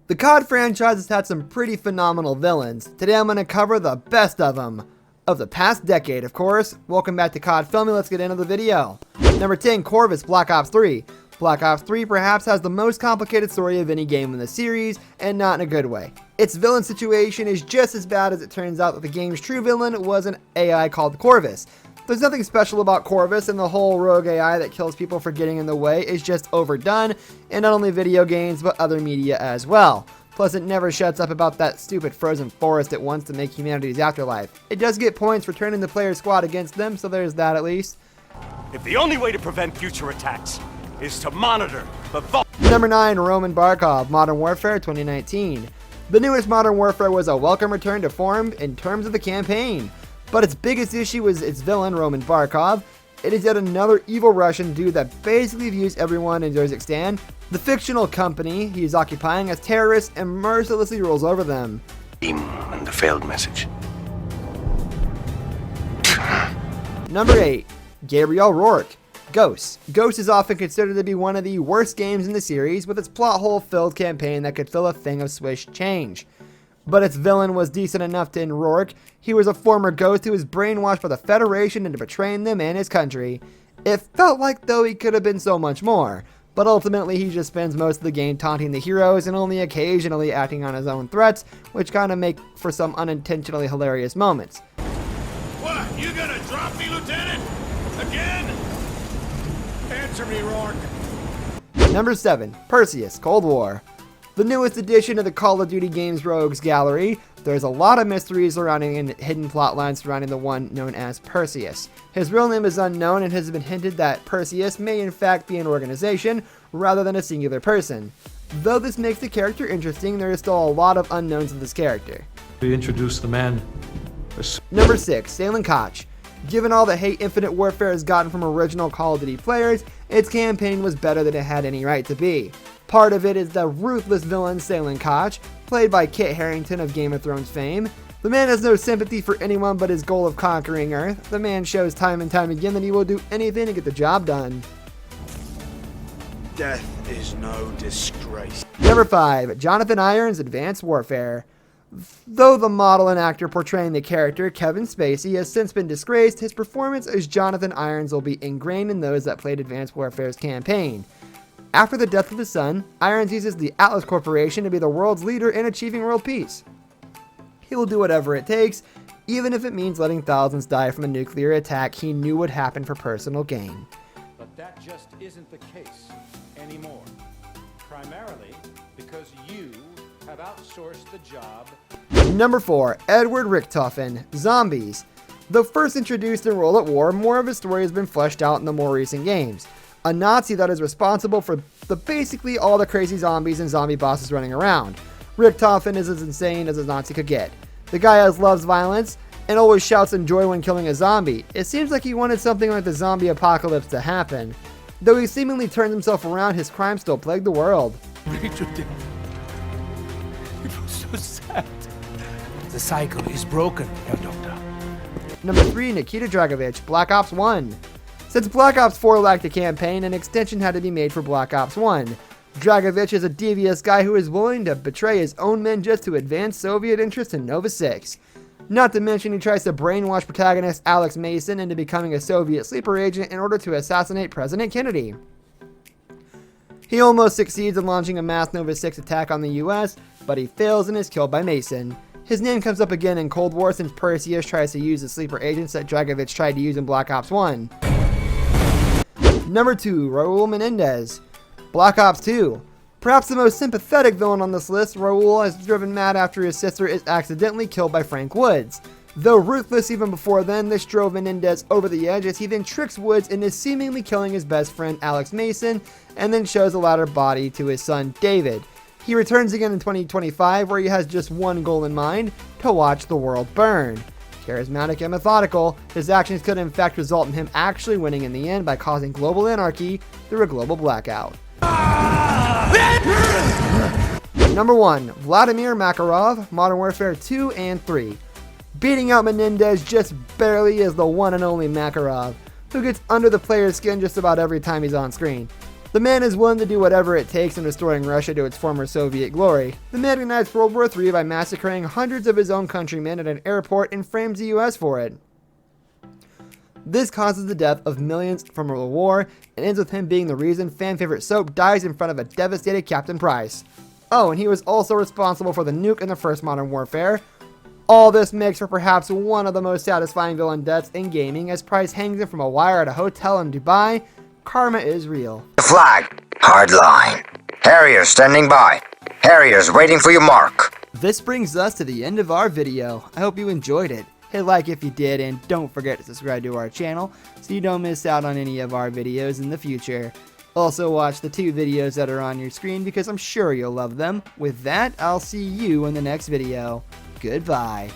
The COD franchise has had some pretty phenomenal villains. Today I'm going to cover the best of them. Of the past decade, of course. Welcome back to COD Filmy, let's get into the video. Number 10, Corvus, Black Ops 3. Black Ops 3 perhaps has the most complicated story of any game in the series, and not in a good way. Its villain situation is just as bad as it turns out that the game's true villain was an AI called Corvus. There's nothing special about Corvus, and the whole rogue AI that kills people for getting in the way is just overdone in not only video games but other media as well. Plus, it never shuts up about that stupid frozen forest it wants to make humanity's afterlife. It does get points for turning the player squad against them, so there's that at least. If the only way to prevent future attacks is to monitor the vault. Number 9, Roman Barkov, Modern Warfare 2019. The newest Modern Warfare was a welcome return to form in terms of the campaign. But its biggest issue was its villain, Roman Barkov. It is yet another evil Russian dude that basically views everyone in Kazakhstan, the fictional company he is occupying, as terrorists and mercilessly rules over them. And the failed message. Number 8, Gabriel Rourke, Ghost. Ghost is often considered to be one of the worst games in the series, with its plot hole filled campaign that could fill a thing of Swiss change. But its villain was decent enough to end Rourke. He was a former Ghost who was brainwashed by the Federation into betraying them and his country. It felt like though he could have been so much more, but ultimately he just spends most of the game taunting the heroes and only occasionally acting on his own threats, which kind of make for some unintentionally hilarious moments. What? You gonna drop me, Lieutenant? Again? Answer me, Rourke. Number 7, Perseus, Cold War. The newest addition to the Call of Duty games rogues gallery, there's a lot of mysteries surrounding and hidden plot lines surrounding the one known as Perseus. His real name is unknown, and it has been hinted that Perseus may in fact be an organization rather than a singular person. Though this makes the character interesting, there is still a lot of unknowns of this character. We introduced the man. Number 6, Salen Koch. Given all the hate Infinite Warfare has gotten from original Call of Duty players, its campaign was better than it had any right to be. Part of it is the ruthless villain Salen Koch, played by Kit Harington of Game of Thrones fame. The man has no sympathy for anyone but his goal of conquering Earth. The man shows time and time again that he will do anything to get the job done. Death is no disgrace. Number 5, Jonathan Irons, Advanced Warfare. Though the model and actor portraying the character, Kevin Spacey, has since been disgraced, his performance as Jonathan Irons will be ingrained in those that played Advanced Warfare's campaign. After the death of his son, Irons uses the Atlas Corporation to be the world's leader in achieving world peace. He will do whatever it takes, even if it means letting thousands die from a nuclear attack he knew would happen for personal gain. But that just isn't the case anymore. Primarily because you have outsourced the job. Number 4, Edward Richtofen, Zombies. Though first introduced in World at War, more of his story has been fleshed out in the more recent games. A Nazi that is responsible for basically all the crazy zombies and zombie bosses running around. Richtofen is as insane as a Nazi could get. The guy loves violence and always shouts in joy when killing a zombie. It seems like he wanted something like the zombie apocalypse to happen. Though he seemingly turned himself around, his crimes still plague the world. It was so sad. The cycle is broken, Herr Doctor. Number 3, Nikita Dragovich, Black Ops 1. Since Black Ops 4 lacked a campaign, an extension had to be made for Black Ops 1. Dragovich is a devious guy who is willing to betray his own men just to advance Soviet interests in Nova 6. Not to mention he tries to brainwash protagonist Alex Mason into becoming a Soviet sleeper agent in order to assassinate President Kennedy. He almost succeeds in launching a mass Nova 6 attack on the US, but he fails and is killed by Mason. His name comes up again in Cold War since Perseus tries to use the sleeper agents that Dragovich tried to use in Black Ops 1. Number 2, Raul Menendez, Black Ops 2. Perhaps the most sympathetic villain on this list, Raul is driven mad after his sister is accidentally killed by Frank Woods. Though ruthless even before then, this drove Menendez over the edge as he then tricks Woods into seemingly killing his best friend Alex Mason and then shows the latter body to his son David. He returns again in 2025 where he has just one goal in mind, to watch the world burn. Charismatic and methodical, his actions could in fact result in him actually winning in the end by causing global anarchy through a global blackout. Number 1, Vladimir Makarov, Modern Warfare 2 and 3. Beating out Menendez just barely is the one and only Makarov, who gets under the player's skin just about every time he's on screen. The man is willing to do whatever it takes in restoring Russia to its former Soviet glory. The man ignites World War III by massacring hundreds of his own countrymen at an airport and frames the US for it. This causes the death of millions from a war and ends with him being the reason fan favorite soap dies in front of a devastated Captain Price. Oh, and he was also responsible for the nuke in the first Modern Warfare. All this makes for perhaps one of the most satisfying villain deaths in gaming as Price hangs him from a wire at a hotel in Dubai. Karma is real. Flag. Hard line. Harriers standing by. Harriers waiting for your mark. This brings us to the end of our video. I hope you enjoyed it. Hit like if you did, and don't forget to subscribe to our channel so you don't miss out on any of our videos in the future. Also watch the 2 videos that are on your screen because I'm sure you'll love them. With that, I'll see you in the next video. Goodbye.